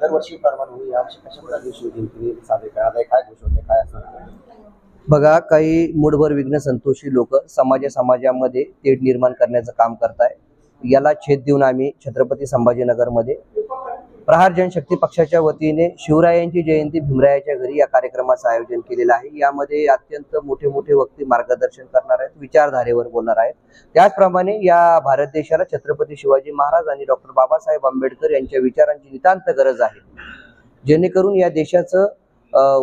दरवर्षी प्रमाण होईल यावर्षी कशा प्रकारे शिवजयंती साजरी करण्यात काय गोष्ट होते काय असणार? बघा, काही मूठभर विघ्न संतोषी लोक समाजामध्ये तेढ निर्माण करण्याचं काम करताय. याला छेद देऊन आम्ही छत्रपती संभाजीनगरमध्ये प्रहार जनशक्ती पक्षाच्या वतीने शिवरायांची जयंती भीमरायाच्या घरी या कार्यक्रमाचं आयोजन केलेलं आहे. यामध्ये अत्यंत मोठे मोठे वक्ते मार्गदर्शन करणार आहेत, विचारधारेवर बोलणार आहेत. त्याचप्रमाणे या भारत देशाला छत्रपती शिवाजी महाराज आणि डॉक्टर बाबासाहेब आंबेडकर यांच्या विचारांची नितांत गरज आहे, जेणेकरून या देशाचं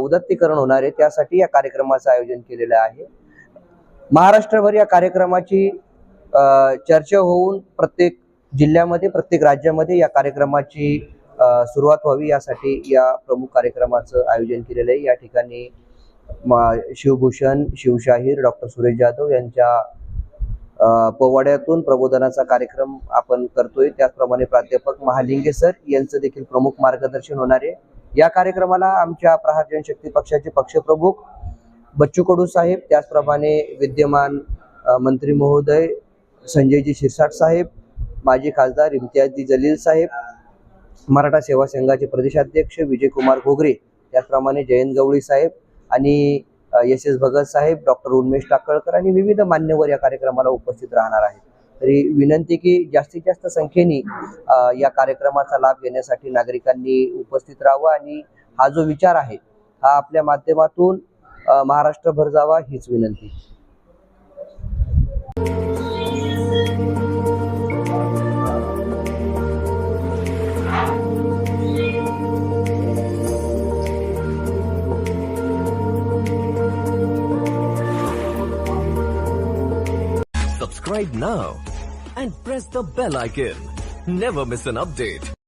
उदात्तीकरण होणार आहे. त्यासाठी या कार्यक्रमाचं आयोजन केलेलं आहे. महाराष्ट्रभर या कार्यक्रमाची चर्चा होऊन प्रत्येक जिल्ह्यामध्ये प्रत्येक राज्यामध्ये या कार्यक्रमाची सुरुवात व्हावी यासाठी या प्रमुख कार्यक्रमाचं आयोजन केलेलं आहे. या ठिकाणी शिवभूषण शिवशाहीर डॉक्टर सुरेश जाधव यांच्या पोवाड्यातून प्रबोधनाचा कार्यक्रम आपण करतोय. त्याचप्रमाणे प्राध्यापक महालिंगे सर यांचं देखील प्रमुख मार्गदर्शन होणार आहे. या कार्यक्रमाला आमच्या प्रहार जनशक्ती पक्षाचे पक्षप्रमुख बच्चू कडू साहेब, त्याचप्रमाणे विद्यमान मंत्री महोदय संजयजी शिरसाट साहेब, माजी खासदार इम्तियाजी जलील साहेब, मराठा सेवा संघाचे प्रदेशाध्यक्ष विजयकुमार घोगरे, त्याचप्रमाणे जयंत गवळी साहेब आणि SS भगत साहेब, डॉक्टर उन्मेष टाकळकर आणि विविध मान्यवर या कार्यक्रमाला उपस्थित राहणार आहेत. तरी विनंती की जास्तीत जास्त संख्येने या कार्यक्रमाचा लाभ घेण्यासाठी नागरिकांनी उपस्थित राहावं आणि हा जो विचार आहे हा आपल्या माध्यमातून महाराष्ट्रभर जावा हीच विनंती. Subscribe now and press the bell icon. Never miss an update.